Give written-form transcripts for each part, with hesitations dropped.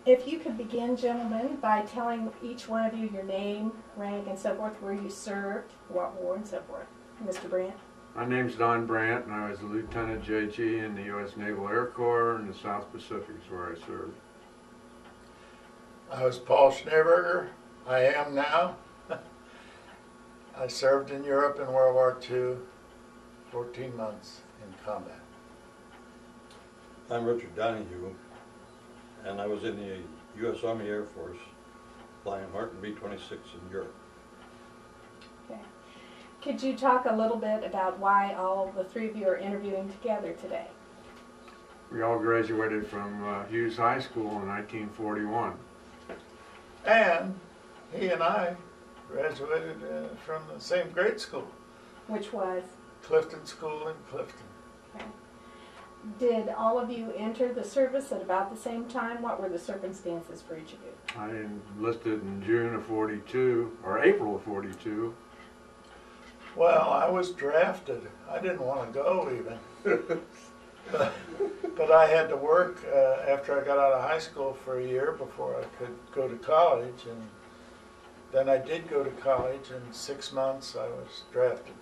If you could begin, gentlemen, by telling each one of you your name, rank, and so forth, where you served, what war, and so forth. Mr. Brandt. My name's Don Brandt, and I was a Lieutenant JG in the U.S. Naval Air Corps in the South Pacific is where I served. I was Paul Schneeberger. I am now. I served in Europe in World War II, 14 months in combat. I'm Richard Donahue, and I was in the U.S. Army Air Force flying Martin B-26 in Europe. Okay. Could you talk a little bit about why all the three of you are interviewing together today? We all graduated from Hughes High School in 1941. And he and I graduated from the same grade school. Which was? Clifton School in Clifton. Okay. Did all of you enter the service at about the same time? What were the circumstances for each of you? I enlisted in June of 42, or April of 42. Well, I was drafted. I didn't want to go even. But I had to work after I got out of high school for a year before I could go to college. And then I did go to college. In 6 months I was drafted.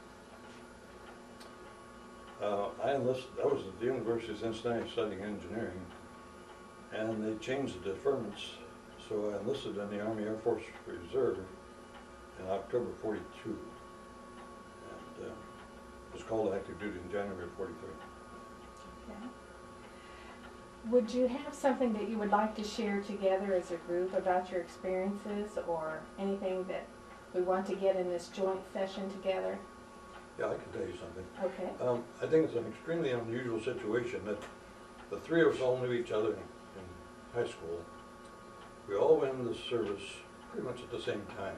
I was at the University of Cincinnati studying engineering, and they changed the deferments, so I enlisted in the Army Air Force Reserve in October of 42, and was called to active duty in January of 43. Okay. Would you have something that you would like to share together as a group about your experiences, or anything that we want to get in this joint session together? Yeah, I can tell you something. Okay. I think it's an extremely unusual situation that the three of us all knew each other in high school. We all went into the service pretty much at the same time.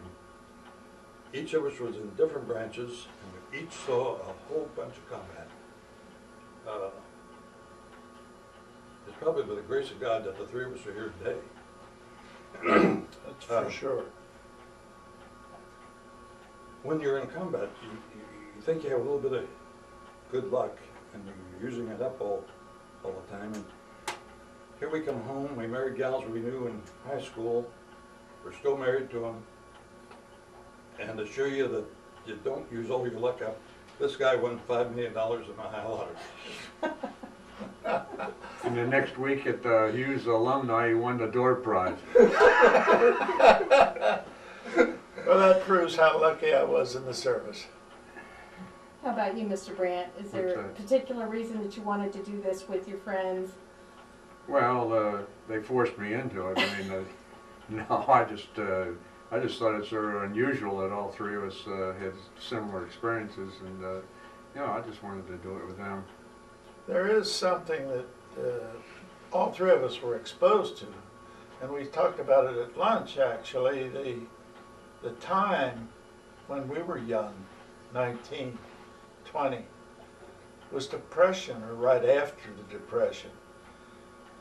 Each of us was in different branches, and we each saw a whole bunch of combat. It's probably by the grace of God that the three of us are here today. That's for sure. When you're in combat, you think you have a little bit of good luck, and you're using it up all the time. And here we come home, we married gals we knew in high school. We're still married to them. And to show you that you don't use all your luck up, this guy won $5 million in the high lottery. And the next week at the Hughes alumni, he won the door prize. Well, that proves how lucky I was in the service. How about you, Mr. Brandt? Is there a particular reason that you wanted to do this with your friends? Well, they forced me into it. I mean, no, I just thought it's sort of unusual that all three of us had similar experiences, and you know, I just wanted to do it with them. There is something that all three of us were exposed to, and we talked about it at lunch. Actually, the time when we were young, 19, 20, was Depression, or right after the Depression.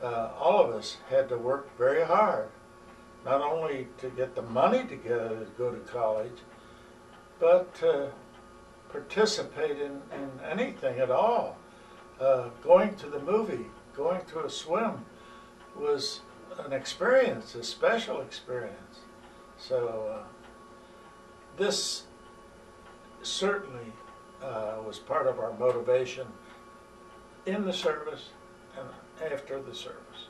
All of us had to work very hard, not only to get the money together to go to college, but to participate in anything at all. Going to the movie, going to a swim was an experience, a special experience. So this certainly was part of our motivation in the service and after the service.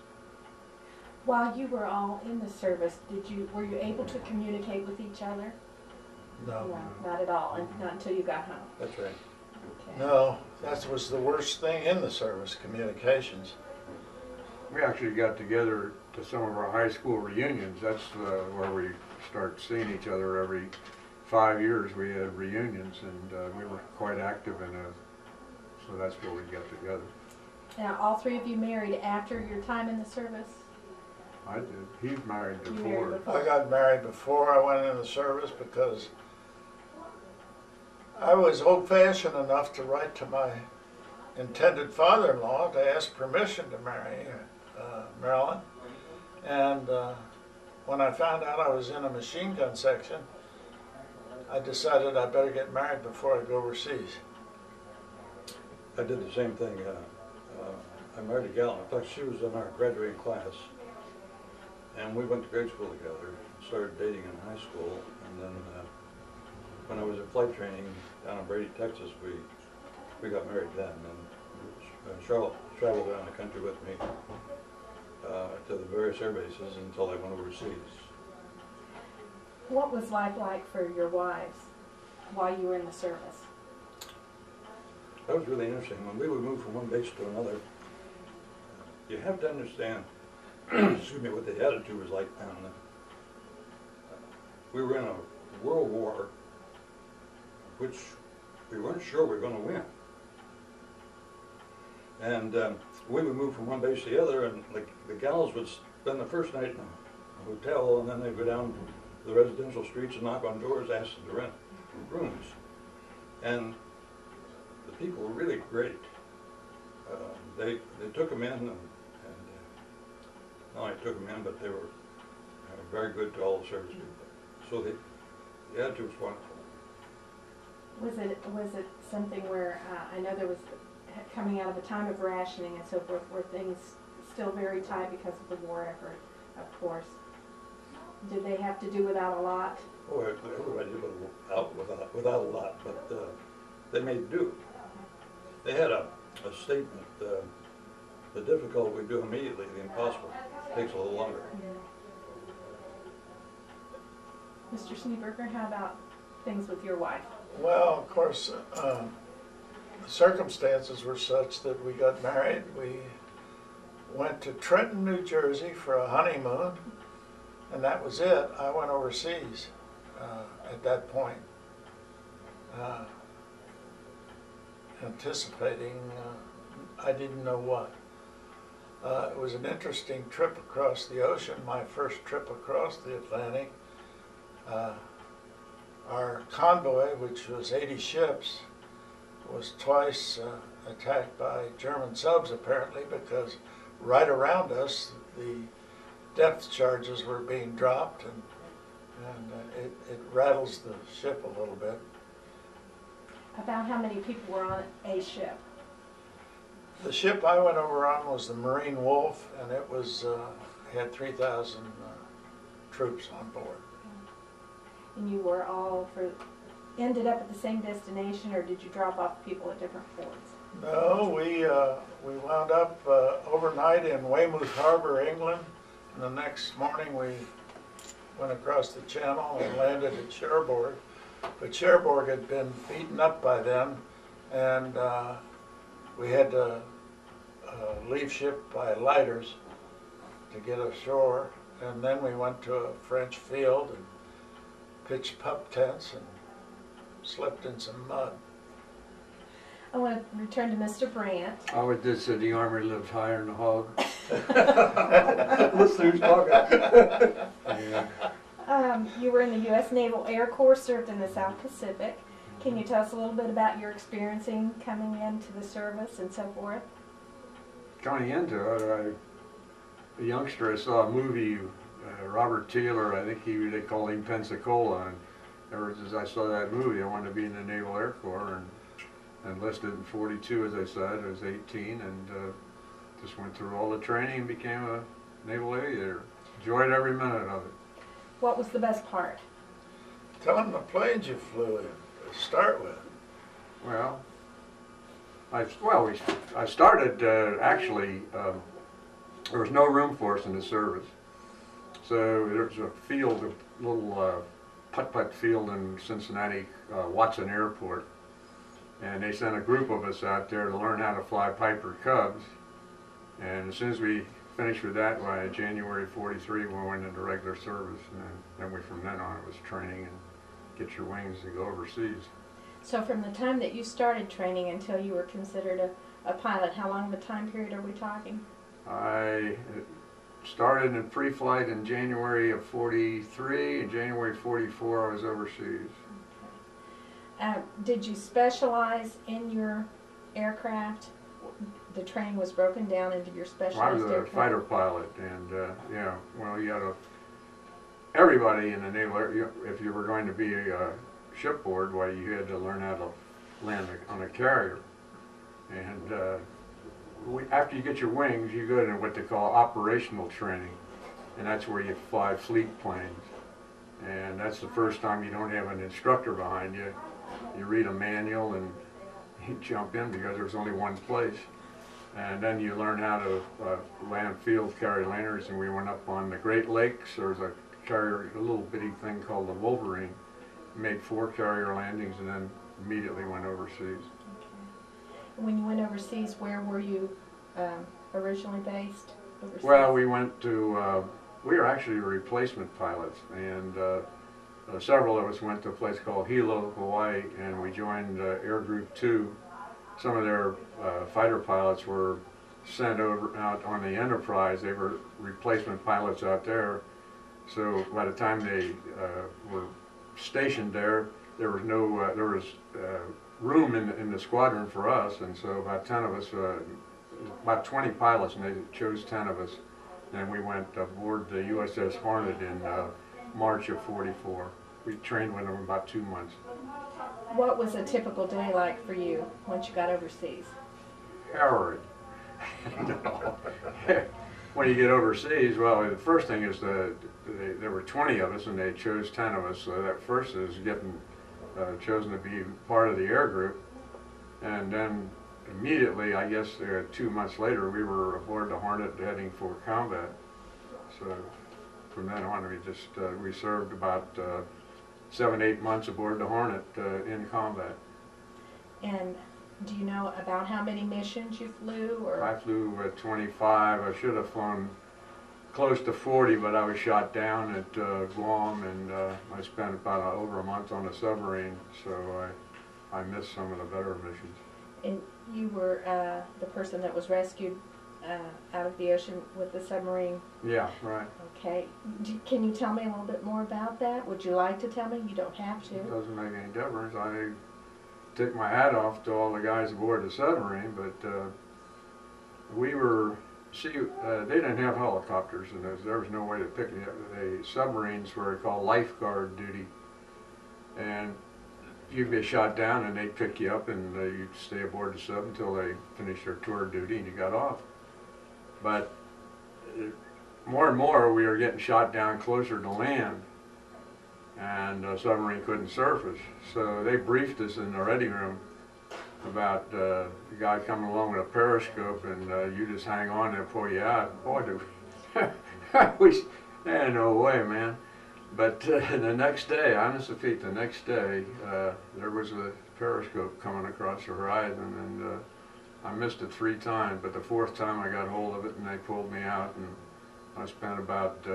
While you were all in the service, were you able to communicate with each other? No. No, not at all, and not until you got home. That's right. Okay. No, that was the worst thing in the service, communications. We actually got together to some of our high school reunions. That's where we start seeing each other every 5 years. We had reunions, and we were quite active in it. So that's where we got together. Now, all three of you married after your time in the service? I did. He's married You before. married before. I got married before I went in the service because I was old-fashioned enough to write to my intended father-in-law to ask permission to marry Marilyn. And when I found out I was in a machine gun section, I decided I better get married before I go overseas. I did the same thing. I married a gal, in fact she was in our graduating class, and we went to grade school together, started dating in high school, and then when I was in flight training down in Brady, Texas, we got married then, and Charlotte traveled around the country with me to the various air bases until I went overseas. What was life like for your wives while you were in the service? That was really interesting. When we would move from one base to another, you have to understand, excuse me, what the attitude was like down there. We were in a world war, which we weren't sure we were going to win. And we would move from one base to the other, and the gals would spend the first night in a hotel, and then they'd go down to the residential streets and knock on doors, ask them to rent rooms. And the people were really great. They took them in, and not only took them in, but they were very good to all the service people. So the attitude was wonderful. Was it something where I know there was coming out of a time of rationing and so forth, were things still very tight because of the war effort, of course? Did they have to do without a lot? Oh, everybody did without a lot, but they made do. They had a statement, the difficult we do immediately, the impossible takes a little longer. Mr. Schneeberger, how about things with your wife? Well, of course, the circumstances were such that we got married. We went to Trenton, New Jersey for a honeymoon, and that was it. I went overseas at that point, anticipating I didn't know what. It was an interesting trip across the ocean, my first trip across the Atlantic. Our convoy, which was 80 ships, was twice attacked by German subs apparently, because right around us the depth charges were being dropped, and it rattles the ship a little bit. About how many people were on a ship? The ship I went over on was the Marine Wolf, and it was had 3,000 troops on board. And you were all ended up at the same destination, or did you drop off people at different ports? No, we wound up overnight in Weymouth Harbor, England, and the next morning we went across the channel and landed at Cherbourg. But Cherbourg had been beaten up by then, and we had to leave ship by lighters to get ashore, and then we went to a French field and pitched pup tents and slept in some mud. I want to return to Mr. Brandt. I would just say the Army lived higher than the hog. Listen who's talking. Yeah. You were in the U.S. Naval Air Corps, served in the South Pacific. Can you tell us a little bit about your experiencing coming into the service and so forth? Coming into it, a youngster, I saw a movie, Robert Taylor, I think they called him Pensacola, and ever since I saw that movie, I wanted to be in the Naval Air Corps, and enlisted in 42, as I said. I was 18, and just went through all the training and became a naval aviator. Enjoyed every minute of it. What was the best part? Tell them the planes you flew in to start with. Well, I started actually. There was no room for us in the service, so there was a field, a little putt-putt field in Cincinnati, Watson Airport, and they sent a group of us out there to learn how to fly Piper Cubs. And as soon as we finished with that, by January '43, we went into regular service, and then from then on it was training and get your wings and go overseas. So from the time that you started training until you were considered a pilot, how long of a time period are we talking? I started in pre-flight in January of '43. In January '44, I was overseas. Okay. Did you specialize in your aircraft? The training was broken down into your specialized Well, I was a aircraft? fighter pilot, and yeah, well, you had everybody in the Naval Air, if you were going to be a shipboard, well, you had to learn how to land on a carrier. And after you get your wings, you go into what they call operational training. and that's where you fly fleet planes. And that's the first time you don't have an instructor behind you. You read a manual and you jump in because there's only one place. And then you learn how to land field carry laners, and we went up on the Great Lakes. There was a carrier, a little bitty thing called the Wolverine. Made 4 carrier landings and then immediately went overseas. Okay. When you went overseas, where were you originally based? Overseas? Well, we went to, we were actually replacement pilots, and several of us went to a place called Hilo, Hawaii, and we joined Air Group 2. Some of their fighter pilots were sent over out on the Enterprise. They were replacement pilots out there. So by the time they were stationed there, there was no room in the squadron for us, and so about 10 of us, about 20 pilots, and they chose 10 of us, and we went aboard the USS Hornet in March of '44. We trained with them about 2 months. What was a typical day like for you once you got overseas? Harrowing. No. When you get overseas, well, the first thing is there were 20 of us and they chose 10 of us, so that first is getting chosen to be part of the air group. And then immediately, I guess 2 months later, we were aboard the Hornet heading for combat. So from then on, we served about 7-8 months aboard the Hornet in combat. And do you know about how many missions you flew? Or? I flew 25. I should have flown close to 40, but I was shot down at Guam, and I spent about over a month on a submarine, so I missed some of the better missions. And you were the person that was rescued out of the ocean with the submarine? Yeah, right. Okay. Can you tell me a little bit more about that? Would you like to tell me? You don't have to. It doesn't make any difference. I take my hat off to all the guys aboard the submarine, but we were, they didn't have helicopters, and there was no way to pick me up. The submarines were called lifeguard duty, and you'd get shot down and they'd pick you up and you'd stay aboard the sub until they finished their tour of duty and you got off. But more and more we were getting shot down closer to land, and the submarine couldn't surface. So they briefed us in the ready room about the guy coming along with a periscope, and you just hang on and pull you out. Boy, no way, man. But the next day, honest to feet, the next day, there was a periscope coming across the horizon, and I missed it 3 times, but the 4th time I got hold of it and they pulled me out, and I spent about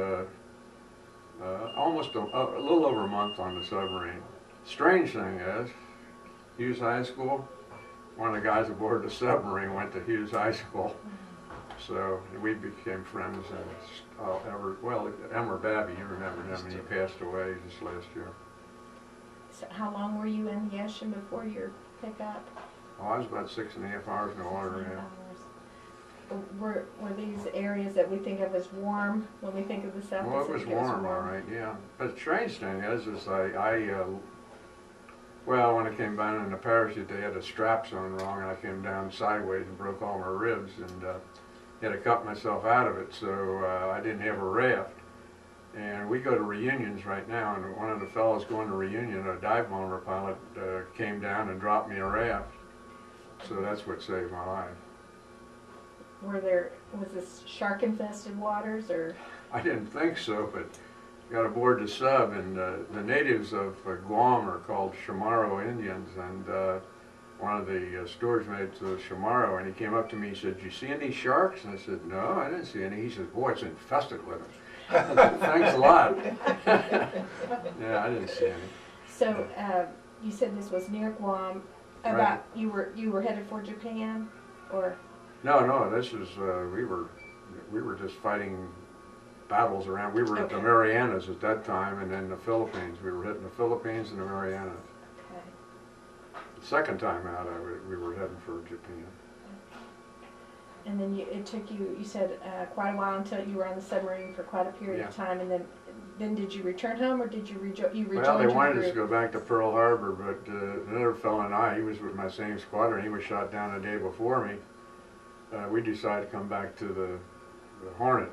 almost a little over a month on the submarine. Strange thing is, Hughes High School, one of the guys aboard the submarine went to Hughes High School. So we became friends, and Elmer Babby, you remember him, and he passed away just last year. So how long were you in the ocean before your pickup? Oh, I was about 6.5 hours in the water, yeah. Were these areas that we think of as warm when we think of the South Well, it was Pacific? warm, all right, yeah. But the strange thing is well, when I came down in the parachute, they had the straps on wrong, and I came down sideways and broke all my ribs, and had to cut myself out of it, so I didn't have a raft. And we go to reunions right now, and one of the fellows going to reunion, a dive bomber pilot, came down and dropped me a raft. So that's what saved my life. Was this shark-infested waters, or? I didn't think so, but got aboard the sub, and the natives of Guam are called Chamorro Indians, and one of the steward's mates was Chamorro, and he came up to me and said, "Do you see any sharks?" And I said, "No, I didn't see any." He said, "Boy, it's infested with them." I said, "Thanks a lot." Yeah, I didn't see any. So you said this was near Guam. About Right. you were headed for Japan, or? No, this was we were just fighting battles around. We were at the Okay. Marianas at that time, and then the Philippines. We were hitting the Philippines and the Marianas. Okay. The second time out, we were heading for Japan. And then it took you. You said quite a while until you were on the submarine for quite a period of time, and then did you return home, or did you rejoin? Well, they wanted us to group? go back to Pearl Harbor, but another fellow and I, he was with my same squadron. He was shot down the day before me. We decided to come back to the Hornet,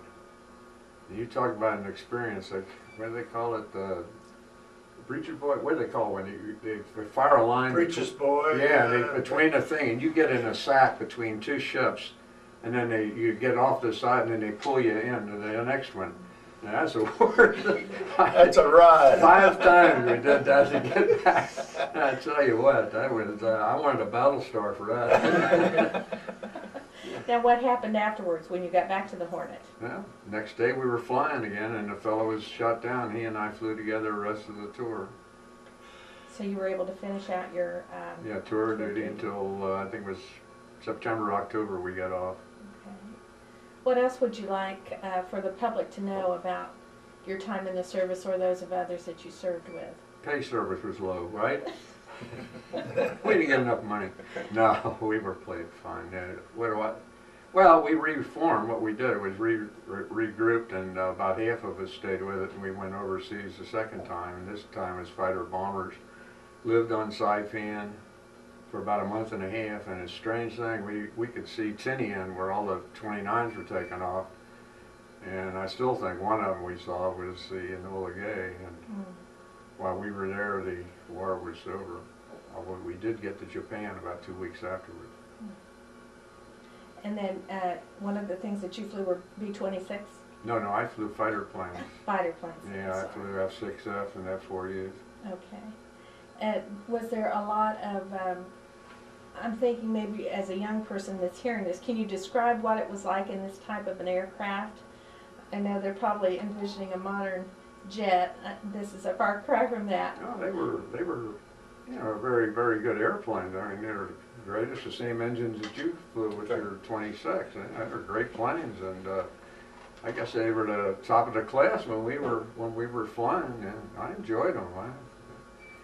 You talk about an experience, like, what do they call it, breacher's boy, what do they call it when they fire a line? Breeches boy. Yeah, between a thing, and you get in a sack between two ships, and then you get off the side, and then they pull you into the next one. Now, that's the worst. That's a ride. 5 times we did that to get back. I tell you what, that was, I wanted a battle star for that. Now, what happened afterwards when you got back to the Hornet? Well, next day we were flying again, and the fellow was shot down. He and I flew together the rest of the tour. So you were able to finish out your Yeah, tour duty until I think it was September, October we got off. Okay. What else would you like for the public to know about your time in the service or those of others that you served with? Pay service was low, right? We didn't get enough money. No, we were played fine. Well, we reformed. What we did was regrouped, and about half of us stayed with it, and we went overseas the second time. And this time as fighter bombers, lived on Saipan for about a month and a half. And a strange thing, we could see Tinian where all the 29s were taken off. And I still think one of them we saw was the Enola Gay. And while we were there, the war was over. We did get to Japan about 2 weeks afterwards. And then one of the things that you flew were B-26? No, I flew fighter planes. Fighter planes. Yeah, I flew F-6F and F-4Us. Okay. Was there a lot of, I'm thinking maybe as a young person that's hearing this, can you describe what it was like in this type of an aircraft? I know they're probably envisioning a modern jet. This is a far cry from that. No, they were, you know, very, very good airplanes. I mean, they're great. It's the same engines that you flew with your 26. They were great planes, and I guess they were the top of the class when we were flying, and I enjoyed them.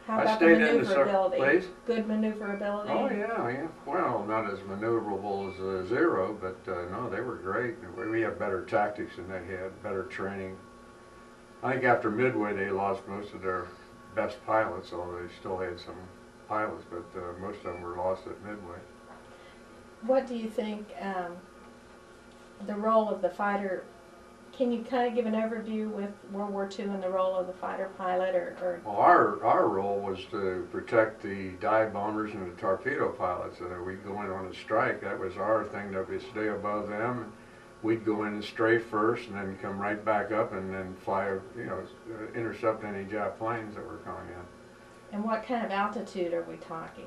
How I about stayed the in the maneuverability? place. Good maneuverability? Oh yeah. Well, not as maneuverable as Zero, but no, they were great. We had better tactics than they had, better training. I think after Midway they lost most of their best pilots, although they still had some pilots, but most of them were lost at Midway. What do you think the role of the fighter, can you kind of give an overview with World War II and the role of the fighter pilot? Well, our role was to protect the dive bombers and the torpedo pilots. We'd go in on a strike. That was our thing, that we'd stay above them. We'd go in and strafe first and then come right back up and then fly, you know, intercept any Jap planes that were coming in. And what kind of altitude are we talking?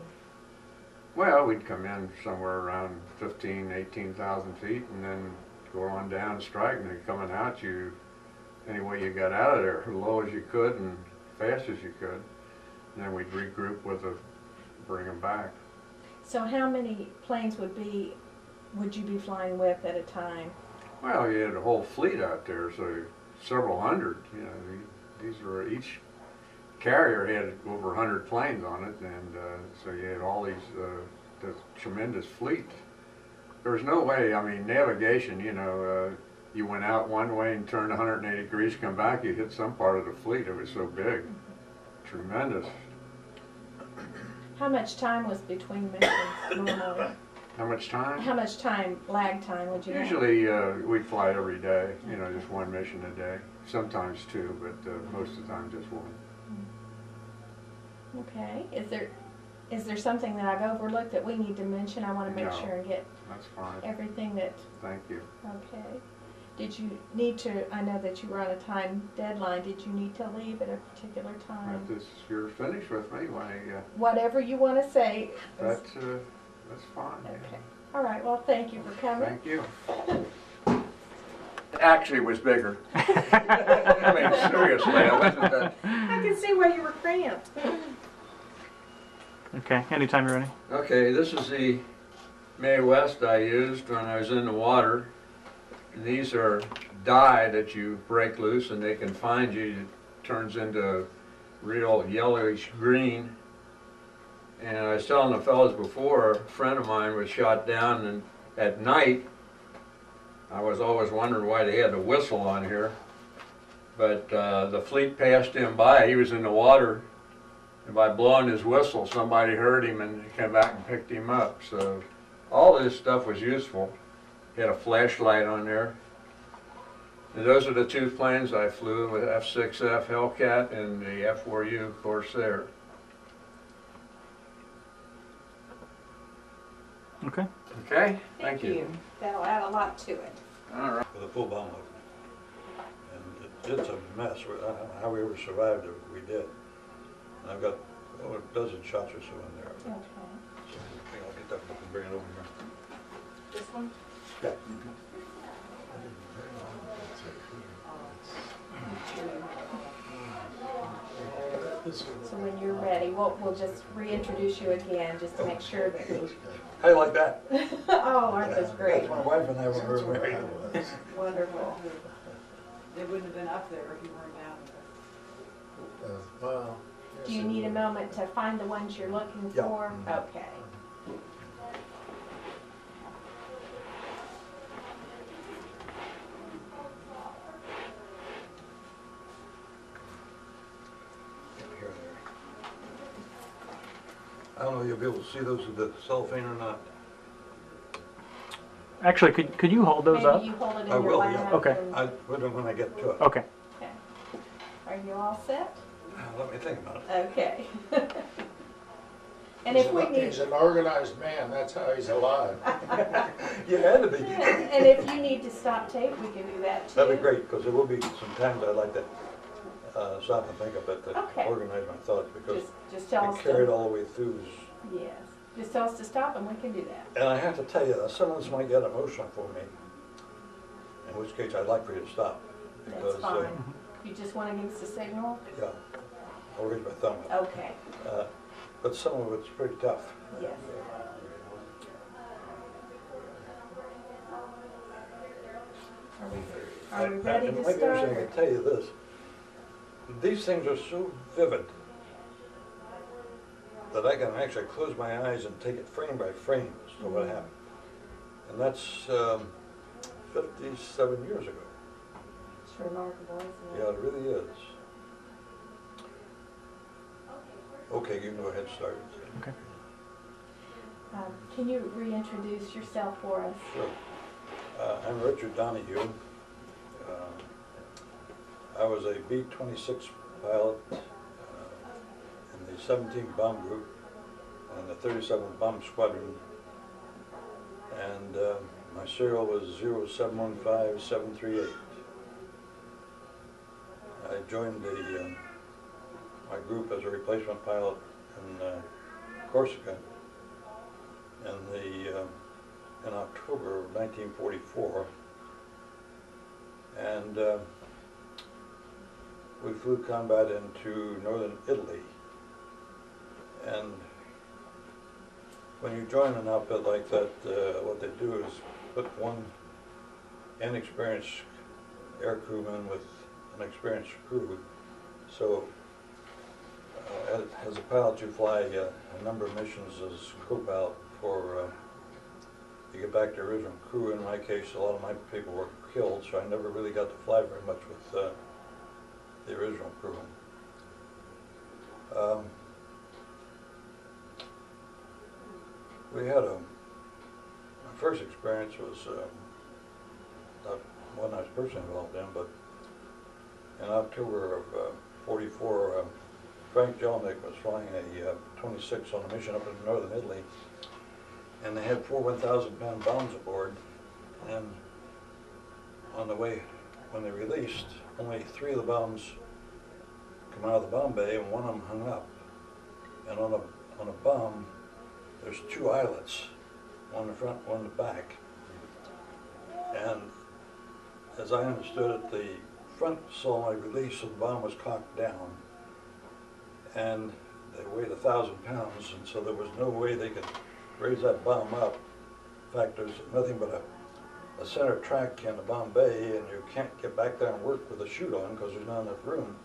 Well, we'd come in somewhere around 15,000, 18,000 feet and then go on down and strike, and then coming out you, any way you got out of there, as low as you could and fast as you could. And then we'd regroup bring them back. So how many planes would you be flying with at a time? Well, you had a whole fleet out there, so several hundred. You know, these were, each carrier had over 100 planes on it, and so you had all these this tremendous fleet. There was no way, I mean, navigation, you know, you went out one way and turned 180 degrees, come back, you hit some part of the fleet. It was so big. Tremendous. How much time was between missions normally? How much time? How much time, lag time, would you have? Usually we'd fly every day, you know, just one mission a day. Sometimes two, but most of the time just one. Okay. Is there something that I've overlooked that we need to mention? I want to make No, sure and get that's fine. everything that, Thank you. okay. Did you need to, I know that you were on a time deadline, did you need to leave at a particular time? If you're finished with me, why, Whatever you want to say. that's fine. Okay. All right, well, thank you for coming. Thank you. Actually, it was bigger. I mean, seriously, I wasn't that. I can see why you were cramped. Okay, anytime you're ready. Okay, this is the Mae West I used when I was in the water. And these are dye that you break loose and they can find you. It turns into real yellowish green. And I was telling the fellows before, a friend of mine was shot down, and at night, I was always wondering why they had the whistle on here. But the fleet passed him by. He was in the water. And by blowing his whistle, somebody heard him and came back and picked him up. So all this stuff was useful. He had a flashlight on there. And those are the two planes I flew with F-6F Hellcat and the F-4U Corsair. Okay. Okay, thank you. That'll add a lot to it. All right. With a full bomb load. And it's a mess. I don't know how we ever survived it, we did. And I've got, oh, a dozen shots or so in there. Okay. So I think I'll get that book and bring it over here. This one? Yeah. So when you're ready, we'll just reintroduce you again, just to make sure that we... How do you like that? Oh, aren't those great? That's my wife and I when we were married. Wonderful. They wouldn't have been up there if you weren't down there. Well. Do you need a moment to find the ones you're looking Yeah. for? Okay. Here, there. I don't know if you'll be able to see those with the cellophane or not. Actually, could you hold those up? Maybe you hold it in I your will, lap. yeah. Okay. and- I will when I get to it. Okay. Okay. Are you all set? Let me think about it. Okay. And if we need, He's an organized man, that's how he's alive. You had to be. and if you need to stop tape, we can do that too. That'd be great, because there will be some times I'd like to stop and think a bit to Okay. organize my thoughts, because Just tell I us carry it to, all the way through. yes, just tell us to stop and we can do that. And I have to tell you, some of this might get emotional for me, in which case I'd like for you to stop. That's Because, fine. You just want to give us a signal? Yeah, I'll raise my thumb up. Okay, But some of it's pretty tough. yes. Are we ready And to maybe I start? can tell you this. These things are so vivid that I can actually close my eyes and take it frame by frame as to what happened. And that's 57 years ago. It's remarkable, isn't it? Yeah, it really is. Okay, you can go ahead and start. Okay. Can you reintroduce yourself for us? Sure. I'm Richard Donahue. I was a B-26 pilot in the 17th Bomb Group and the 37th Bomb Squadron. And my serial was 0715738. I joined my group as a replacement pilot in Corsica in October of 1944, and we flew combat into northern Italy. And when you join an outfit like that, what they do is put one inexperienced air crewman with an experienced crew. So as a pilot, you fly a number of missions as co-pilot before you get back to your original crew. In my case, a lot of my people were killed, so I never really got to fly very much with the original crew. We had my first experience was not one I was personally involved in, but in October of '44, Frank Jelenic was flying a 26 on a mission up in northern Italy, and they had 4 1,000-pound bombs aboard, and on the way, when they released, only 3 of the bombs come out of the bomb bay, and 1 of them hung up. And on a bomb, there's 2 eyelets, one in the front, one in the back. And as I understood it, the front solenoid release, so the bomb was cocked down, and they weighed 1,000 pounds, and so there was no way they could raise that bomb up. In fact, there's nothing but a center track in the bomb bay, and you can't get back there and work with a chute on because there's not enough room.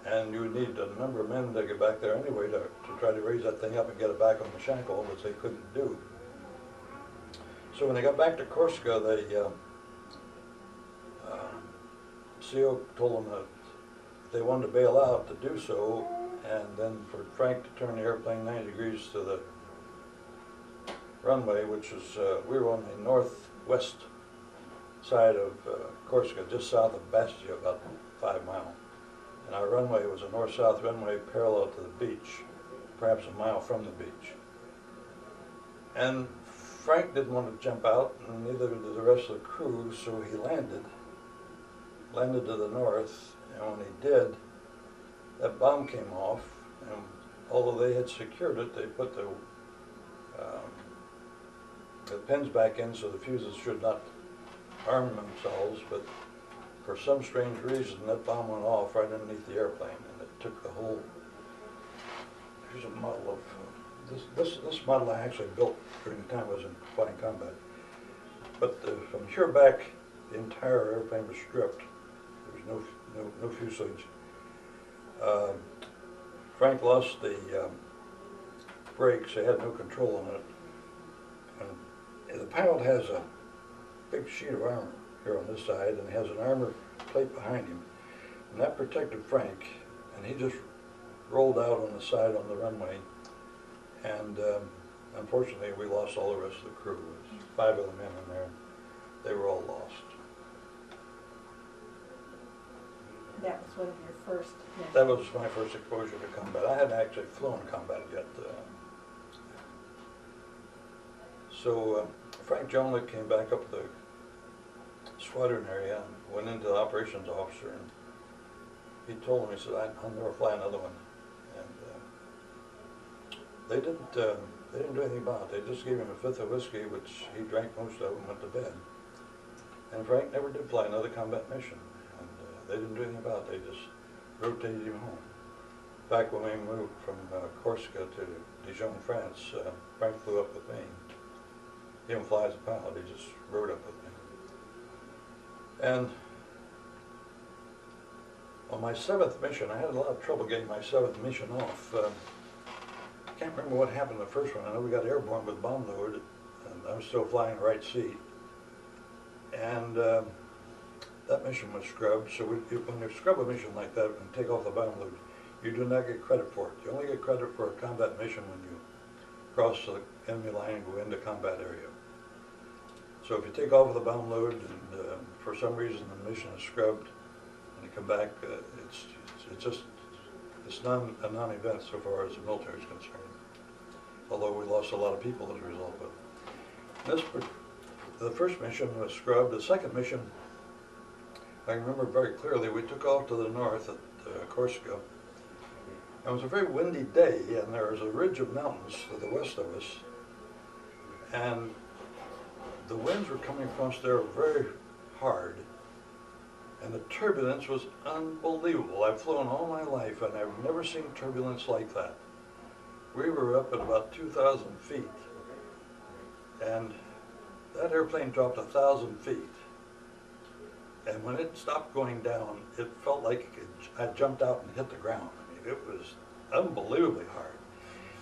And you would need a number of men to get back there anyway to try to raise that thing up and get it back on the shackle, which they couldn't do. So when they got back to Corsica, CO told them that if they wanted to bail out, to do so, and then for Frank to turn the airplane 90 degrees to the runway, which is, we were on the northwest side of Corsica, just south of Bastia, about 5 miles. And our runway was a north-south runway parallel to the beach, perhaps a mile from the beach. And Frank didn't want to jump out, and neither did the rest of the crew, so he landed to the north, and when he did, that bomb came off, and although they had secured it, they put the pins back in so the fuses should not harm themselves, but for some strange reason, that bomb went off right underneath the airplane, and it took the whole. Here's a model of this model I actually built during the time I was in flying combat. But from here back, the entire airplane was stripped. There was no fuselage. Frank lost the brakes; they had no control on it. And the pilot has a big sheet of armor here on this side, and he has an armor plate behind him, and that protected Frank, and he just rolled out on the side on the runway, and unfortunately we lost all the rest of the crew. There was 5 of the men in there. They were all lost. That was one of your first missions. That was my first exposure to combat. I hadn't actually flown combat yet. So Frank Johnlick came back up the squadron area and went into the operations officer, and he told him, he said, I'll never fly another one. And they didn't do anything about it. They just gave him a 5th of whiskey, which he drank most of and went to bed. And Frank never did fly another combat mission. And they didn't do anything about it. They just rotated him home. Back when we moved from Corsica to Dijon, France, Frank flew up with me. He didn't fly as a pilot, he just rode up with me. And on my 7th mission, I had a lot of trouble getting my 7th mission off. I can't remember what happened the first one. I know we got airborne with bomb load, and I was still flying the right seat. And that mission was scrubbed, so when you scrub a mission like that and take off the bomb load, you do not get credit for it. You only get credit for a combat mission when you cross the enemy line and go into combat area. So if you take off with a bomb load and for some reason the mission is scrubbed and you come back, it's a non-event so far as the military is concerned. Although we lost a lot of people as a result of it. The first mission was scrubbed. The second mission, I remember very clearly, we took off to the north at Corsica. It was a very windy day, and there was a ridge of mountains to the west of us, and the winds were coming across there very hard, and the turbulence was unbelievable. I've flown all my life, and I've never seen turbulence like that. We were up at about 2,000 feet, and that airplane dropped 1,000 feet. And when it stopped going down, it felt like I jumped out and hit the ground. I mean, it was unbelievably hard.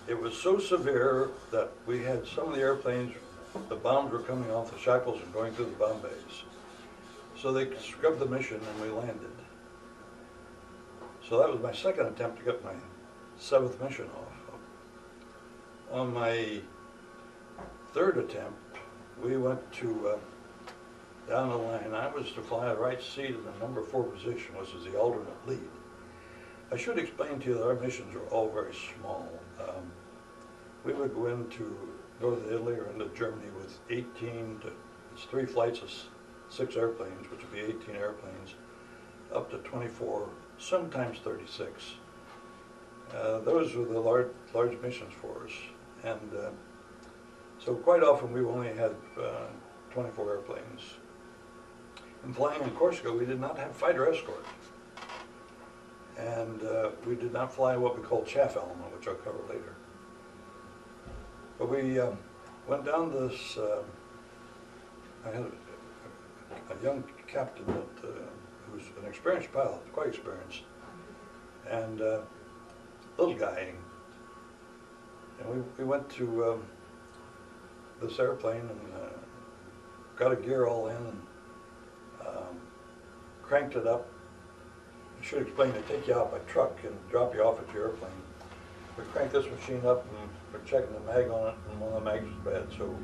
It was so severe that we had some of the airplanes, the bombs were coming off the shackles and going through the bomb bays. So they scrubbed the mission and we landed. So that was my second attempt to get my 7th mission off. On my 3rd attempt, we went to down the line. I was to fly the right seat in the number 4 position, which is the alternate lead. I should explain to you that our missions were all very small. We would go into Northern Italy or into Germany with it's 3 flights of 6 airplanes, which would be 18 airplanes, up to 24, sometimes 36. Those were the large missions for us. And so quite often we only had 24 airplanes. And flying in Corsica, we did not have fighter escort. And we did not fly what we call chaff element, which I'll cover later. But we went down this, I had a young captain that who's an experienced pilot, quite experienced, and little guy. And we went to this airplane and got a gear all in and cranked it up. I should explain, they take you out by truck and drop you off at your airplane. We cranked this machine up and we're checking the mag on it, and one of the mags was bad, so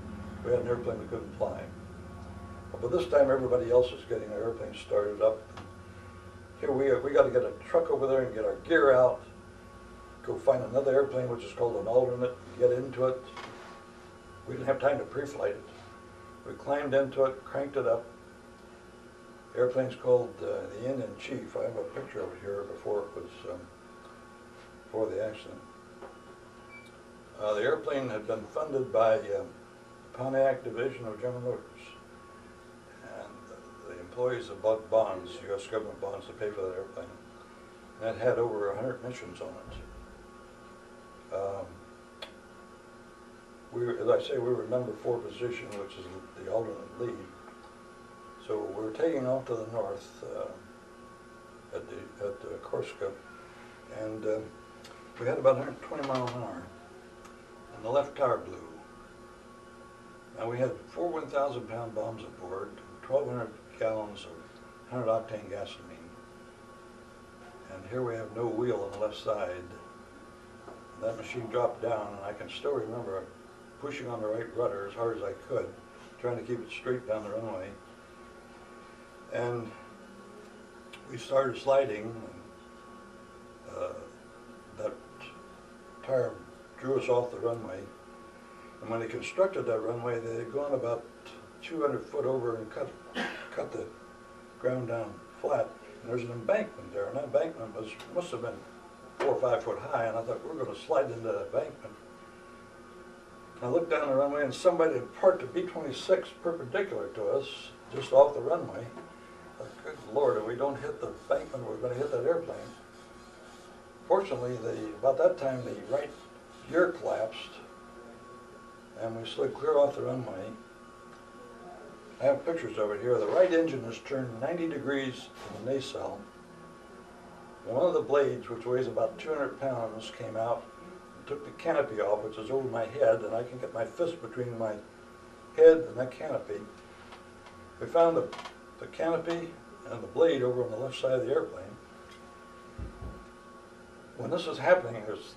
we had an airplane we couldn't fly. But this time everybody else is getting their airplane started up. Here we got to get a truck over there and get our gear out, go find another airplane which is called an alternate, get into it. We didn't have time to pre-flight it. We climbed into it, cranked it up. The airplane's called the Indian Chief. I have a picture of it here before it was, before the accident. The airplane had been funded by the Pontiac Division of General Motors. And the employees have bought bonds, U.S. government bonds, to pay for that airplane. And it had over 100 missions on it. As I say, we were number 4 position, which is the alternate lead. So we were taking off to the north at Corsica, and we had about 120 miles an hour, and the left tire blew. Now we had 4 1,000-pound bombs aboard, 1,200 gallons of 100-octane gasoline, and here we have no wheel on the left side. And that machine dropped down, and I can still remember pushing on the right rudder as hard as I could, trying to keep it straight down the runway. And we started sliding, and that tire drew us off the runway. And when they constructed that runway, they had gone about 200 foot over and cut the ground down flat. And there's an embankment there, and that embankment must have been 4 or 5 foot high, and I thought, we're going to slide into that embankment. I looked down the runway, and somebody had parked a B-26 perpendicular to us, just off the runway. I thought, good Lord, if we don't hit the embankment, we're going to hit that airplane. Fortunately, about that time, the right gear collapsed, and we slid clear off the runway. I have pictures of it here. The right engine is turned 90 degrees in the nacelle. One of the blades, which weighs about 200 pounds, came out and took the canopy off, which is over my head, and I can get my fist between my head and that canopy. We found the canopy and the blade over on the left side of the airplane. When this was happening, there's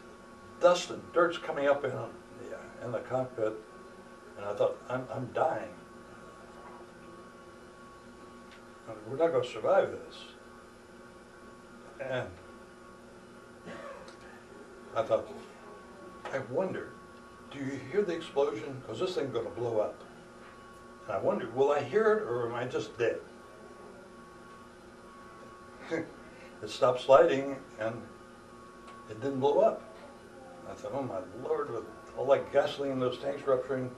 dust and dirt's coming up in the cockpit, and I thought, I'm dying. We're not going to survive this. And I thought, I wonder, do you hear the explosion? Because this thing's going to blow up. And I wondered, will I hear it, or am I just dead? It stopped sliding, and it didn't blow up. And I thought, oh my Lord, with all that gasoline in those tanks rupturing,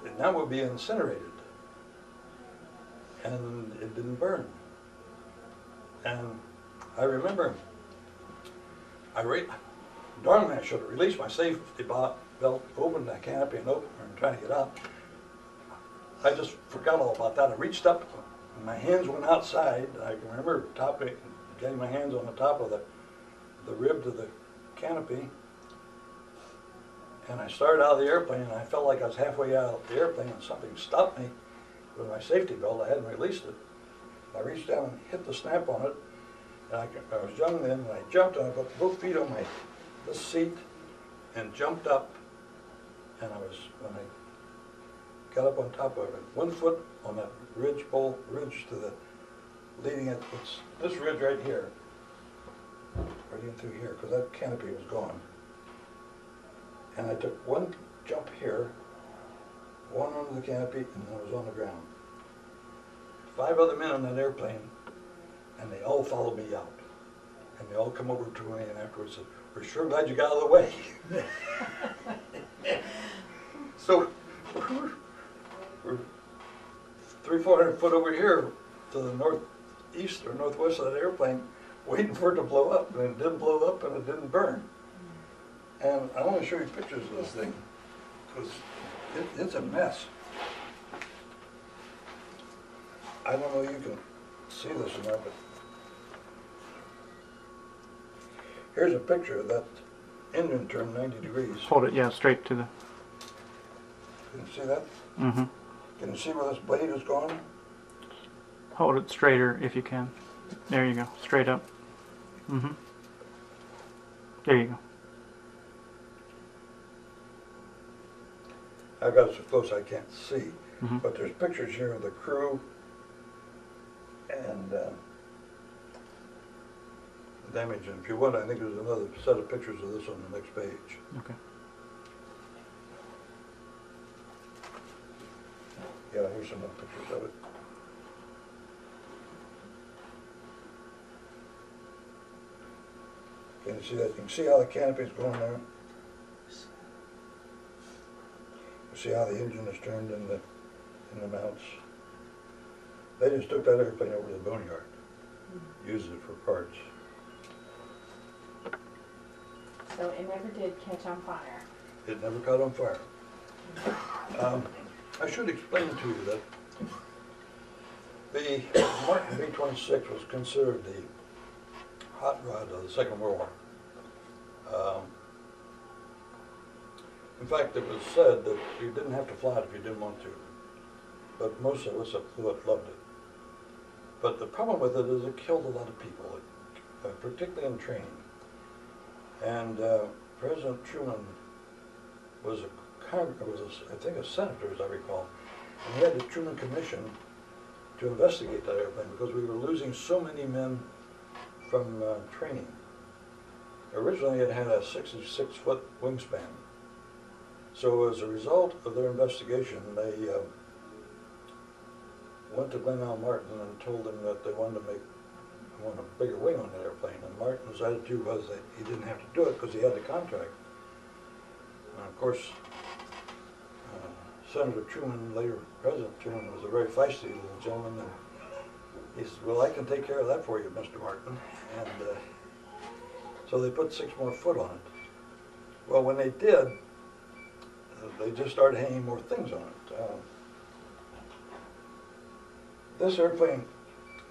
it now would be incinerated. And it didn't burn. And I remember, darn, I should have released my safety belt, opened that canopy and trying to get out. I just forgot all about that. I reached up, and my hands went outside. I can remember getting my hands on the top of the rib to the canopy. And I started out of the airplane, and I felt like I was halfway out of the airplane, and something stopped me with my safety belt. I hadn't released it. I reached down and hit the snap on it, and I was young then, and I jumped, and I put both feet on this seat and jumped up, and when I got up on top of it, 1 foot on that ridge to the leading it, it's this ridge right here, right in through here, because that canopy was gone. And I took one jump here, one under the canopy, and I was on the ground. 5 other men on that airplane, and they all followed me out. And they all come over to me and afterwards said, we're sure glad you got out of the way. So we're 300-400 foot over here to the northeast or northwest of that airplane, waiting for it to blow up, and it didn't blow up and it didn't burn. And I want to show you pictures of this thing, because it's a mess. I don't know if you can see this or not, but here's a picture of that engine turned 90 degrees. Hold it, yeah, straight to the... Can you see that? Mm-hmm. Can you see where this blade is going? Hold it straighter if you can. There you go, straight up. Mm-hmm. There you go. I've got it so close I can't see. Mhm. But there's pictures here of the crew and damage. And if you want, I think there's another set of pictures of this on the next page. Okay. Yeah, here's some more pictures of it. Can you see that? You can see how the canopy's going there. You see how the engine is turned in the mounts. They just took that airplane over to the boneyard, used it for parts. So it never did catch on fire. It never caught on fire. I should explain to you that the Martin B-26 was considered the hot rod of the Second World War. In fact, it was said that you didn't have to fly it if you didn't want to, but most of us that flew it loved it. But the problem with it is it killed a lot of people, particularly in training. And President Truman was I think a senator, as I recall, and he had the Truman Commission to investigate that airplane because we were losing so many men from training. Originally it had a 66-foot wingspan. So as a result of their investigation, they went to Glenn L. Martin and told him that they wanted a bigger wing on the airplane. And Martin's attitude was that he didn't have to do it because he had the contract. And of course, Senator Truman, later President Truman, was a very feisty little gentleman, and he said, well, I can take care of that for you, Mr. Martin. And so they put 6 more foot on it. Well, when they did, they just started hanging more things on it. This airplane,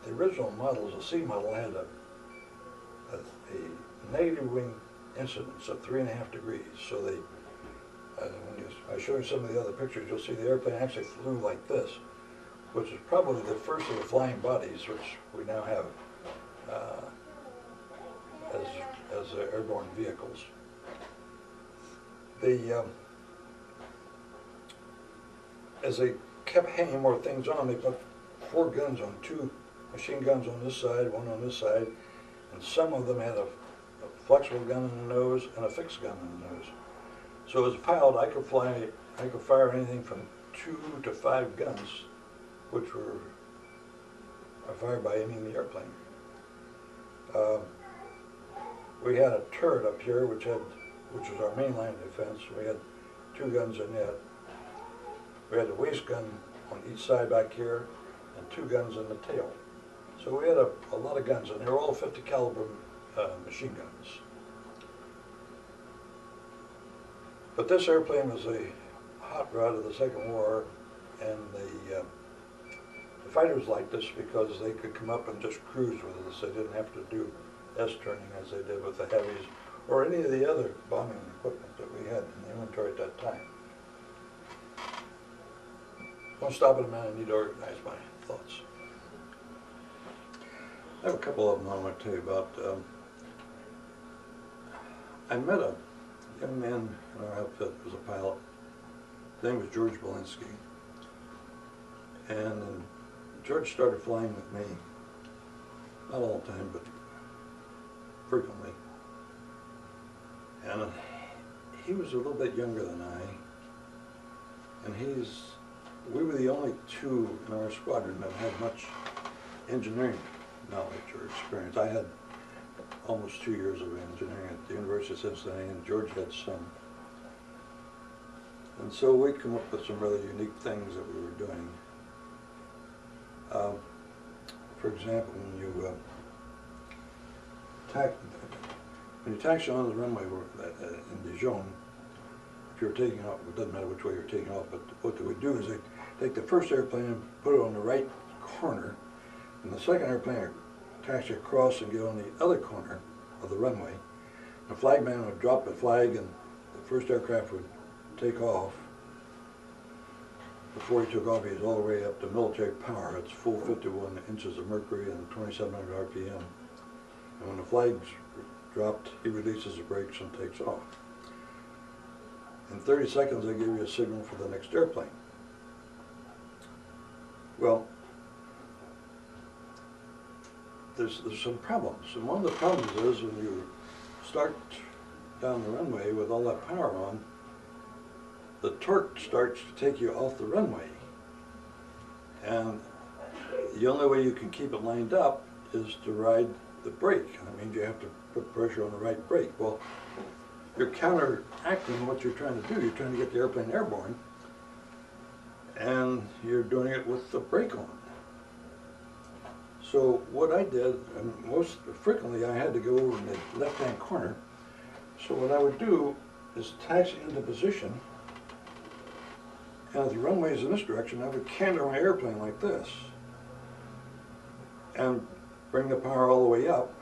the original model, the C model, had a negative wing incidence of 3.5 degrees. So they, I show you some of the other pictures, you'll see the airplane actually flew like this, which is probably the first of the flying bodies, which we now have as airborne vehicles. As they kept hanging more things on, they put 4 guns on, 2 machine guns on this side, 1 on this side, and some of them had a flexible gun in the nose and a fixed gun in the nose. So as a pilot, I could fire anything from 2 to 5 guns, which were fired by aiming the airplane. We had a turret up here, which was our main line of defense. We had 2 guns in it. We had a waist gun on each side back here, and 2 guns in the tail. So we had a lot of guns, and they were all 50 caliber machine guns. But this airplane was a hot rod of the Second War, and the fighters liked this because they could come up and just cruise with us. They didn't have to do S-turning as they did with the heavies or any of the other bombing equipment that we had in the inventory at that time. I'll stop in a minute. I need to organize my thoughts. I have a couple of them I want to tell you about. I met a young man in our outfit who was a pilot. His name was George Belinsky. And George started flying with me, not all the time, but frequently. And he was a little bit younger than I. And we were the only 2 in our squadron that had much engineering knowledge or experience. I had almost 2 years of engineering at the University of Cincinnati, and George had some. And so we come up with some really unique things that we were doing. For example, when you taxi on the runway in Dijon, if you're taking off, it doesn't matter which way you're taking off, but what they would do is they take the first airplane and put it on the right corner, and the second airplane would taxi across and get on the other corner of the runway. The flagman would drop the flag, and the first aircraft would take off. Before he took off, he was all the way up to military power. It's full 51 inches of mercury and 2,700 RPM. And when the flag's dropped, he releases the brakes and takes off. In 30 seconds, they give you a signal for the next airplane. Well, there's some problems. And one of the problems is when you start down the runway with all that power on, the torque starts to take you off the runway. And the only way you can keep it lined up is to ride the brake. That means you have to put pressure on the right brake. Well, you're counteracting what you're trying to do. You're trying to get the airplane airborne, and you're doing it with the brake on. So what I did, and most frequently I had to go over in the left-hand corner. So what I would do is taxi into position, and if the runway is in this direction, I would canter my airplane like this, and bring the power all the way up,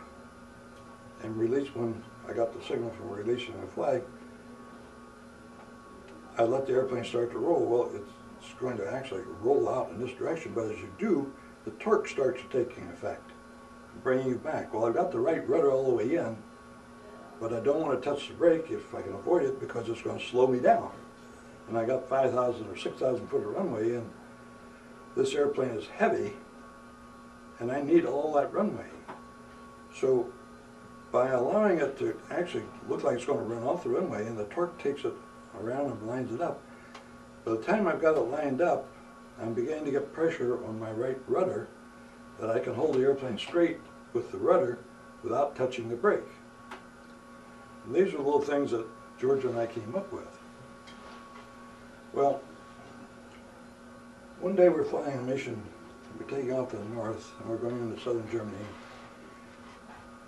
and release when I got the signal for releasing the flag. I let the airplane start to roll. Well, it's going to actually roll out in this direction, but as you do, the torque starts taking effect, bringing you back. Well, I've got the right rudder all the way in, but I don't want to touch the brake if I can avoid it, because it's going to slow me down. And I got 5,000 or 6,000 foot of runway, and this airplane is heavy, and I need all that runway. So by allowing it to actually look like it's going to run off the runway, and the torque takes it around and lines it up, by the time I've got it lined up, I'm beginning to get pressure on my right rudder that I can hold the airplane straight with the rudder without touching the brake. And these are little things that George and I came up with. Well, one day we're flying a mission. We're taking off to the north, and we're going into southern Germany.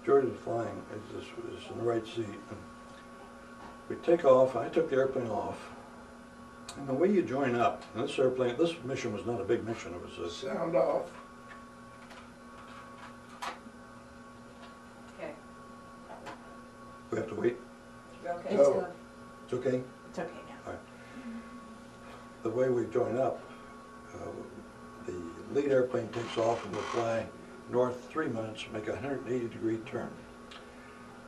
George is flying. It's in the right seat. And we take off. I took the airplane off. And the way you join up, and this airplane, this mission was not a big mission. It was a Sound off. Okay. We have to wait. Okay. No. It's good. It's okay. It's okay now. The way we join up, the lead airplane takes off and will fly north 3 minutes, make a 180-degree turn.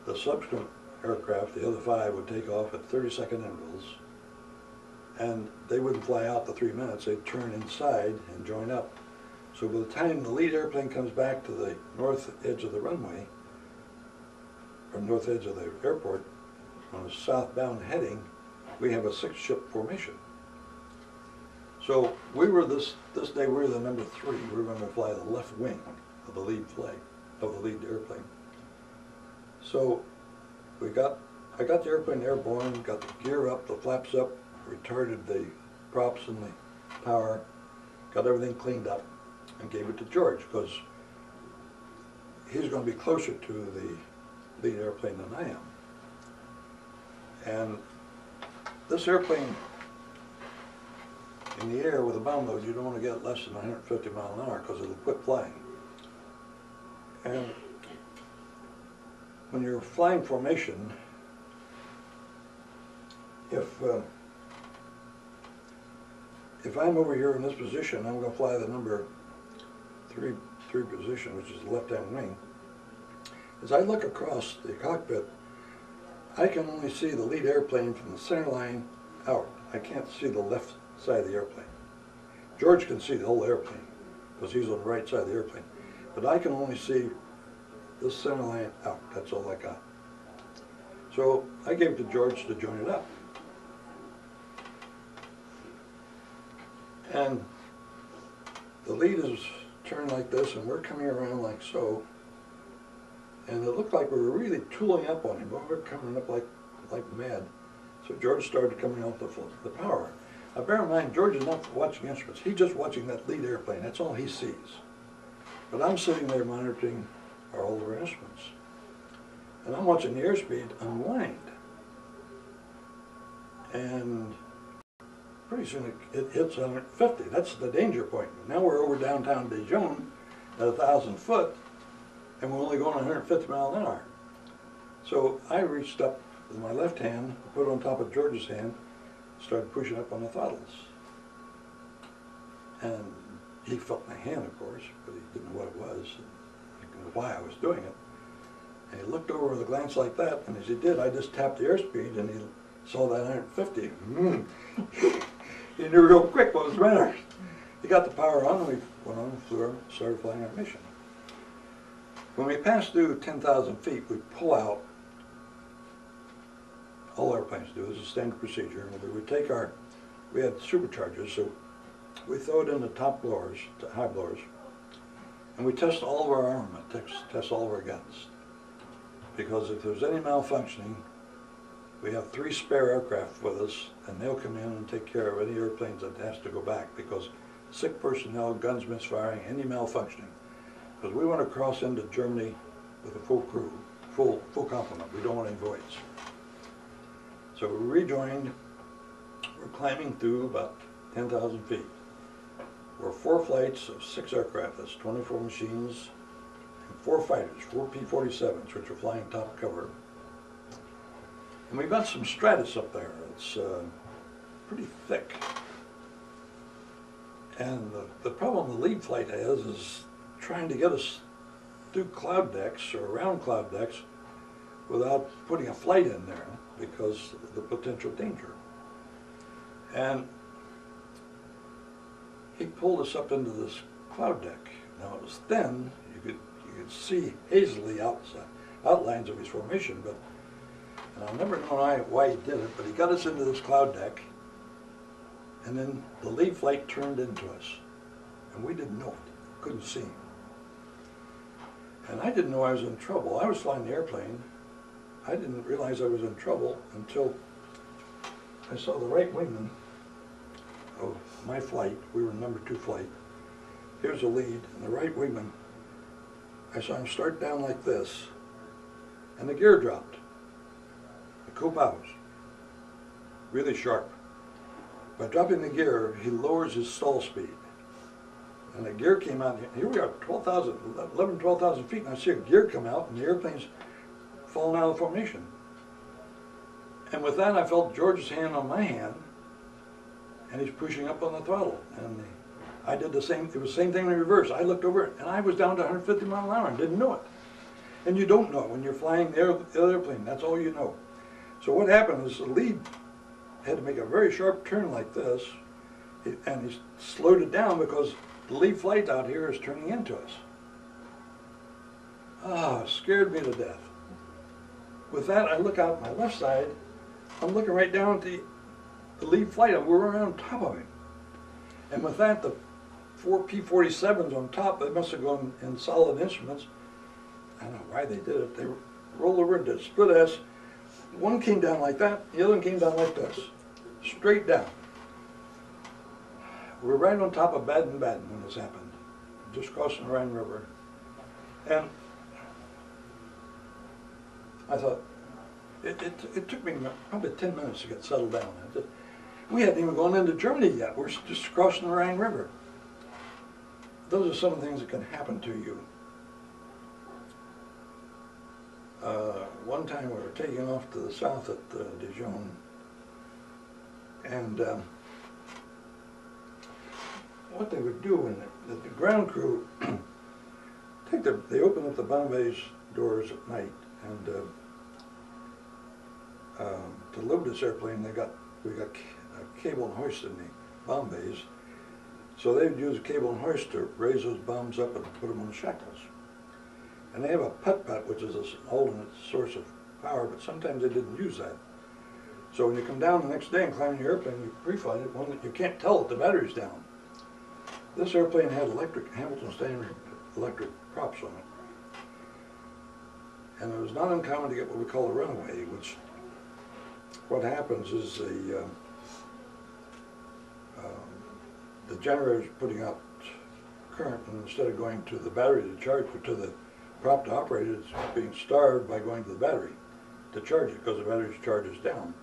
The subsequent aircraft, the other 5, would take off at 30-second intervals, and they wouldn't fly out the 3 minutes. They'd turn inside and join up. So by the time the lead airplane comes back to the north edge of the runway, or north edge of the airport, on a southbound heading, we have a 6-ship formation. So we were this day, we were the number 3. We were going to fly the left wing of the lead flag, of the lead airplane. So I got the airplane airborne, got the gear up, the flaps up, retarded the props and the power, got everything cleaned up, and gave it to George, because he's going to be closer to the lead airplane than I am. And this airplane, in the air with a bomb load, you don't want to get less than 150 miles an hour, because it'll quit flying. And when you're flying formation, if I'm over here in this position, I'm going to fly the number 3 position, which is the left-hand wing. As I look across the cockpit, I can only see the lead airplane from the center line out. I can't see the left side of the airplane. George can see the whole airplane, because he's on the right side of the airplane. But I can only see this center line out. That's all I got. So I gave it to George to join it up. And the lead is turned like this, and we're coming around like so. And it looked like we were really tooling up on him, but we were coming up like mad. So George started coming off the power. Now bear in mind, George is not watching instruments. He's just watching that lead airplane. That's all he sees. But I'm sitting there monitoring all of our instruments. And I'm watching the airspeed unwind. And pretty soon it hits 150. That's the danger point. Now we're over downtown Dijon at 1,000 foot, and we're only going 150 miles an hour. So I reached up with my left hand, put it on top of George's hand, started pushing up on the throttles. And he felt my hand, of course, but he didn't know what it was, and why I was doing it. And he looked over with a glance like that, and as he did, I just tapped the airspeed, and he saw that 150. He knew real quick what was the matter. He got the power on, and we went on, flew our, started flying our mission. When we passed through 10,000 feet, we pull out. All airplanes do. It's a standard procedure. And we would take our, we had superchargers, so we throw it in the top blowers, the high blowers, and we test all of our armament, test all of our guns. Because if there's any malfunctioning, we have 3 spare aircraft with us, and they'll come in and take care of any airplanes that has to go back, because sick personnel, guns misfiring, any malfunctioning. Because we want to cross into Germany with a full crew, full complement. We don't want any voids. So we rejoined. We're climbing through about 10,000 feet. We're 4 flights of 6 aircraft. That's 24 machines and 4 fighters, 4 P-47s, which are flying top cover. And we've got some stratus up there. It's pretty thick. And the problem the lead flight has is trying to get us through cloud decks or around cloud decks without putting a flight in there because of the potential danger. And he pulled us up into this cloud deck. Now it was thin. You could see hazily outlines of his formation, but and I'll never know why he did it, but he got us into this cloud deck, and then the lead flight turned into us, and we didn't know it, couldn't see him. And I didn't know I was in trouble. I was flying the airplane. I didn't realize I was in trouble until I saw the right wingman of my flight. We were number 2 flight. Here's the lead, and the right wingman, I saw him start down like this, and the gear dropped. The coup powers, really sharp. By dropping the gear, he lowers his stall speed. And the gear came out, here we are, 12,000 feet, and I see a gear come out, and the airplane's falling out of formation. And with that, I felt George's hand on my hand, and he's pushing up on the throttle. And I did the same, it was the same thing in reverse. I looked over, and I was down to 150 miles an hour and didn't know it. And you don't know when you're flying the airplane, that's all you know. So what happened is the lead had to make a very sharp turn like this, and he slowed it down because the lead flight out here is turning into us. Ah, scared me to death. With that, I look out my left side, I'm looking right down at the lead flight, and we're right on top of him. And with that, the 4 P-47s on top, they must have gone in solid instruments. I don't know why they did it. They rolled over into split S. One came down like that, the other one came down like this, straight down. We're right on top of Baden-Baden when this happened, just crossing the Rhine River. And I thought, it took me probably 10 minutes to get settled down. We hadn't even gone into Germany yet. We're just crossing the Rhine River. Those are some of the things that can happen to you. One time we were taking off to the south at Dijon, and what they would do when the ground crew they open up the bomb doors at night, and to load this airplane, we got a cable and hoist in the bomb bays, so they would use a cable and hoist to raise those bombs up and put them on the shackles. And they have a putt-putt, which is an alternate source of power, but sometimes they didn't use that. So when you come down the next day and climb your airplane, you pre-flight it, you can't tell that the battery's down. This airplane had Hamilton standard electric props on it. And it was not uncommon to get what we call a runaway, which what happens is the generator is putting out current, and instead of going to the battery to charge, but to the prop to operate it, it's being starved by going to the battery to charge it because the battery's charge is down.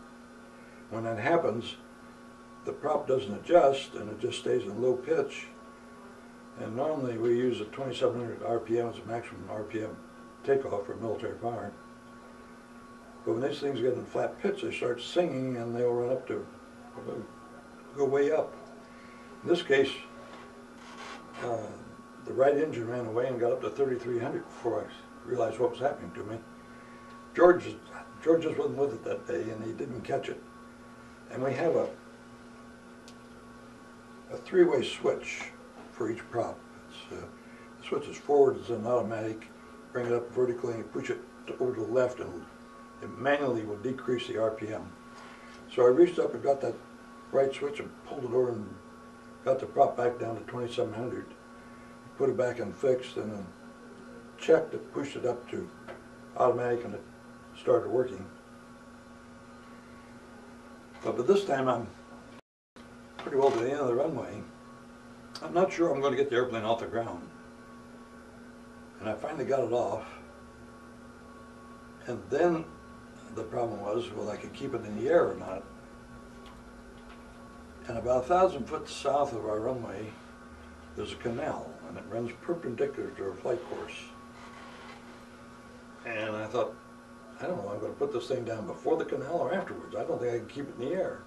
When that happens, the prop doesn't adjust and it just stays in low pitch. And normally we use a 2700 RPM as a maximum RPM takeoff for military power. But when these things get in flat pitch, they start singing and they'll run up to, go way up. In this case, the right engine ran away and got up to 3,300 before I realized what was happening to me. George just wasn't with it that day, and he didn't catch it. And we have a 3-way switch for each prop. the switch is forward, it's an automatic, bring it up vertically and push it over to the left, and it manually will decrease the RPM. So I reached up and got that right switch and pulled it over and got the prop back down to 2700, put it back and fixed, and then checked it, pushed it up to automatic, and it started working. But this time I'm pretty well to the end of the runway. I'm not sure I'm going to get the airplane off the ground. And I finally got it off. And then the problem was, well, I could keep it in the air or not. And about 1,000 foot south of our runway, there's a canal, and it runs perpendicular to our flight course. And I thought, I don't know, I'm going to put this thing down before the canal or afterwards. I don't think I can keep it in the air.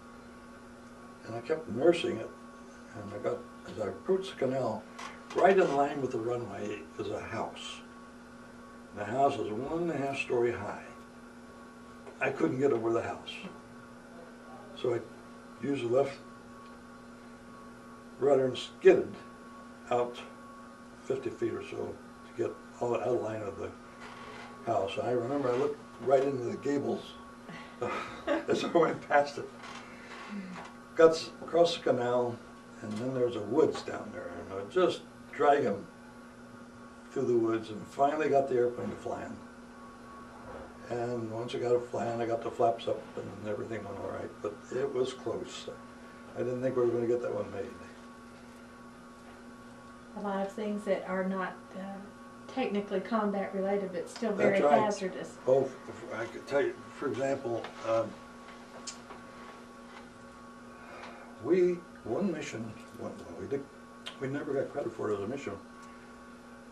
And I kept nursing it, and I got, as I approached the canal, right in line with the runway is a house. The house is 1.5 story high. I couldn't get over the house. So I used the left rudder and skidded out 50 feet or so to get all out of line of the house. I remember I looked right into the gables as I went past it. Got across the canal, and then there was a woods down there, and I was just dragging through the woods, and finally got the airplane to flying. And once I got it flying, I got the flaps up, and everything went all right, but it was close. I didn't think we were going to get that one made. A lot of things that are not technically combat related, but still very That's right. hazardous. Oh, I could tell you, for example, one mission, we never got credit for it as a mission.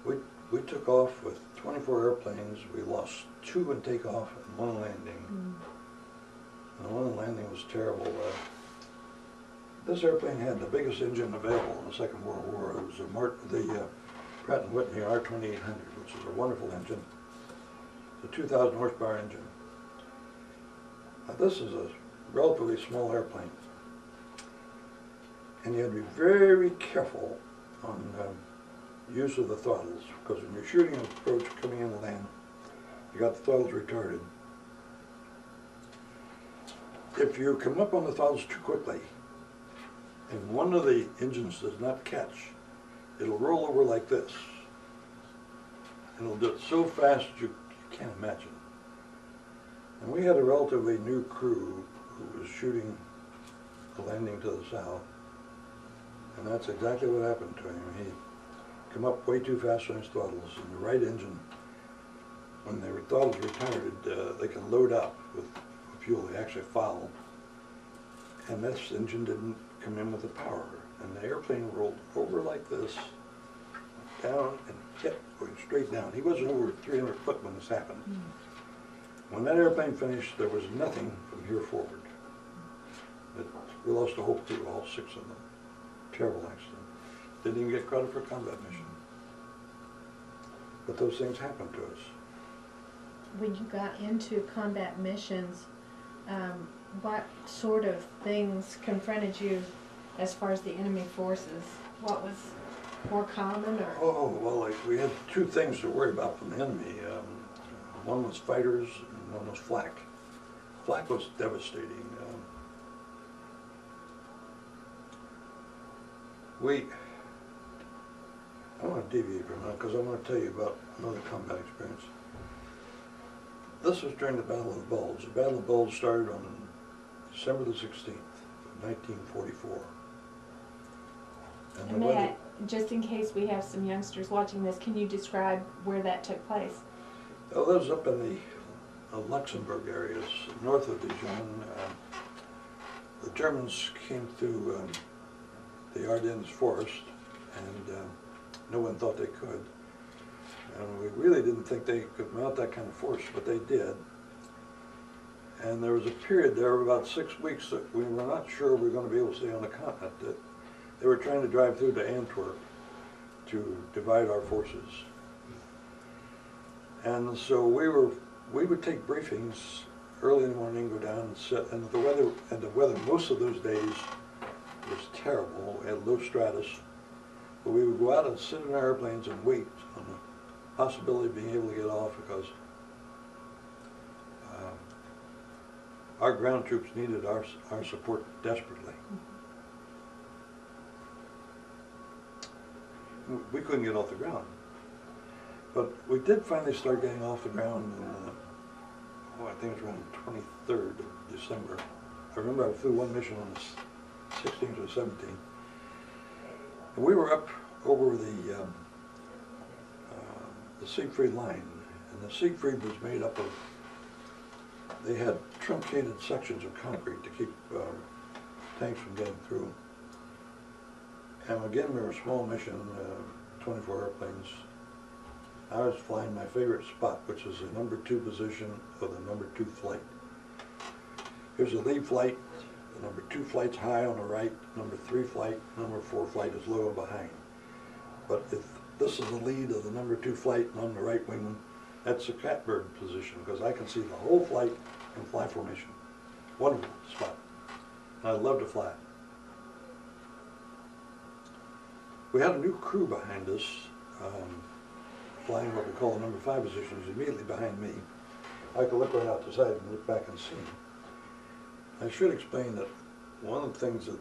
We took off with 24 airplanes. We lost 2 in takeoff and 1 landing. And the 1 landing was terrible. This airplane had the biggest engine available in the Second World War. It was the Pratt & Whitney R-2800, which is a wonderful engine. It's a 2,000 horsepower engine. Now, this is a relatively small airplane. And you have to be very careful on use of the throttles, because when you're shooting an approach coming in to land, you got the throttles retarded. If you come up on the throttles too quickly, and one of the engines does not catch, it'll roll over like this. And it'll do it so fast you can't imagine. And we had a relatively new crew who was shooting the landing to the south. And that's exactly what happened to him. He come up way too fast on his throttles, and the right engine, when their throttles retarded, they can load up with fuel. They actually foul. And this engine didn't come in with the power. And the airplane rolled over like this, down, and kept going straight down. He wasn't over 300 foot when this happened. When that airplane finished, there was nothing from here forward. We lost the whole crew, all 6 of them. Terrible accident. Didn't even get credit for combat mission. But those things happened to us. When you got into combat missions, what sort of things confronted you as far as the enemy forces? What was more common, or? Oh, well, we had 2 things to worry about from the enemy. One was fighters, and one was flak. Flak was devastating. I want to deviate from that because I want to tell you about another combat experience. This was during the Battle of the Bulge. The Battle of the Bulge started on December the 16th, 1944. And the weather, Just in case we have some youngsters watching this, can you describe where that took place? that was up in the Luxembourg areas, north of Dijon. The Germans came through the Ardennes forest, and no one thought they could. And we really didn't think they could mount that kind of force, but they did. And there was a period there of about 6 weeks that we were not sure we were going to be able to stay on the continent. That they were trying to drive through to Antwerp to divide our forces. And so we would take briefings early in the morning, go down and sit, and the weather most of those days was terrible. We had low stratus, But we would go out and sit in our airplanes and wait on the possibility of being able to get off because our ground troops needed our support desperately. We couldn't get off the ground. But we did finally start getting off the ground in, I think it was around the 23rd of December. I remember I flew one mission on the 16th or 17th. And we were up over the Siegfried line. And the Siegfried was made up of, they had truncated sections of concrete to keep tanks from getting through. And again, we were a small mission, 24 airplanes. I was flying my favorite spot, which is the #2 position of the #2 flight. Here's the lead flight, the #2 flight's high on the right, #3 flight, #4 flight is low behind. But if this is the lead of the #2 flight and I'm the right wing, that's the catbird position because I can see the whole flight in fly formation. Wonderful spot. And I love to fly it. We had a new crew behind us, flying what we call the #5 position, was immediately behind me. I could look right out the side and look back and see him. I should explain that one of the things that,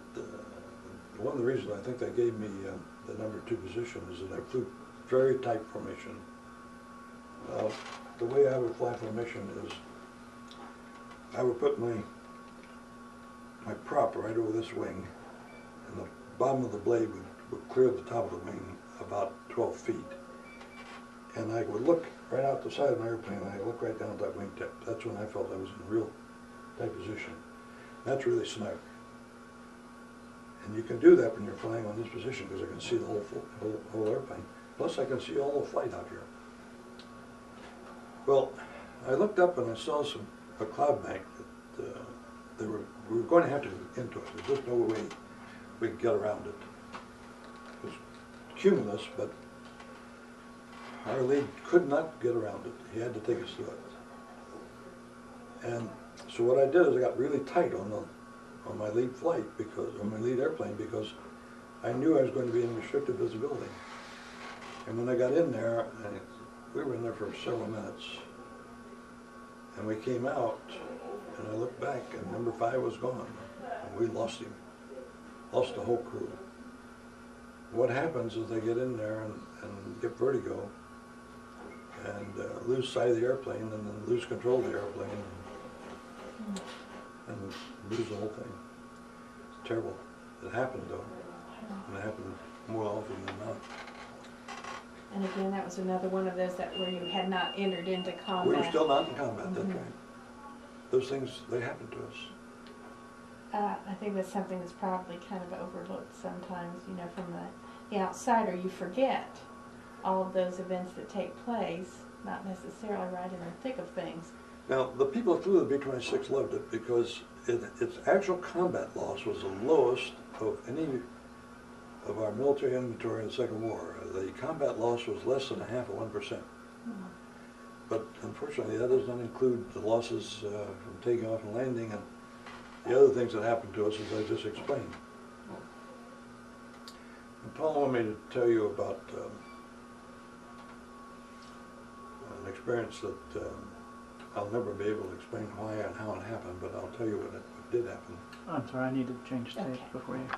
one of the reasons I think they gave me the #2 position is that I flew very tight formation. The way I would fly formation is I would put my prop right over this wing, and the bottom of the blade would clear the top of the wing about 12 feet. And I would look right out the side of my airplane, and I'd look right down at that wingtip. That's when I felt I was in real tight position. That's really snug. And you can do that when you're flying on this position because I can see the whole airplane. Plus I can see all the flight out here. Well, I looked up and I saw a cloud bank that we were going to have to go into it. There's just no way we could get around it. It was cumulus, but our lead could not get around it. He had to take us through it. And so what I did is I got really tight on my lead flight on my lead airplane because I knew I was going to be in restricted visibility. And when I got in there, and we were in there for several minutes, and we came out, and I looked back, and #5 was gone, and we lost him, lost the whole crew. What happens is they get in there and get vertigo, and lose sight of the airplane, and then lose control of the airplane, and lose the whole thing. It's terrible. It happened though, and it happened more often than not. And again, that was another one of those where you had not entered into combat. We were still not in combat, that's right. Those things, they happen to us. I think that's something that's probably kind of overlooked sometimes, you know, from the outsider. You forget all of those events that take place, not necessarily right in the thick of things. Now, the people who flew the B-26 loved it because its actual combat loss was the lowest of any of our military inventory in the Second War. The combat loss was less than 0.5%. But unfortunately, that does not include the losses from taking off and landing and the other things that happened to us, as I just explained. And Paul wanted me to tell you about an experience that I'll never be able to explain why and how it happened, but I'll tell you what did happen. I'm sorry, I need to change tape before you.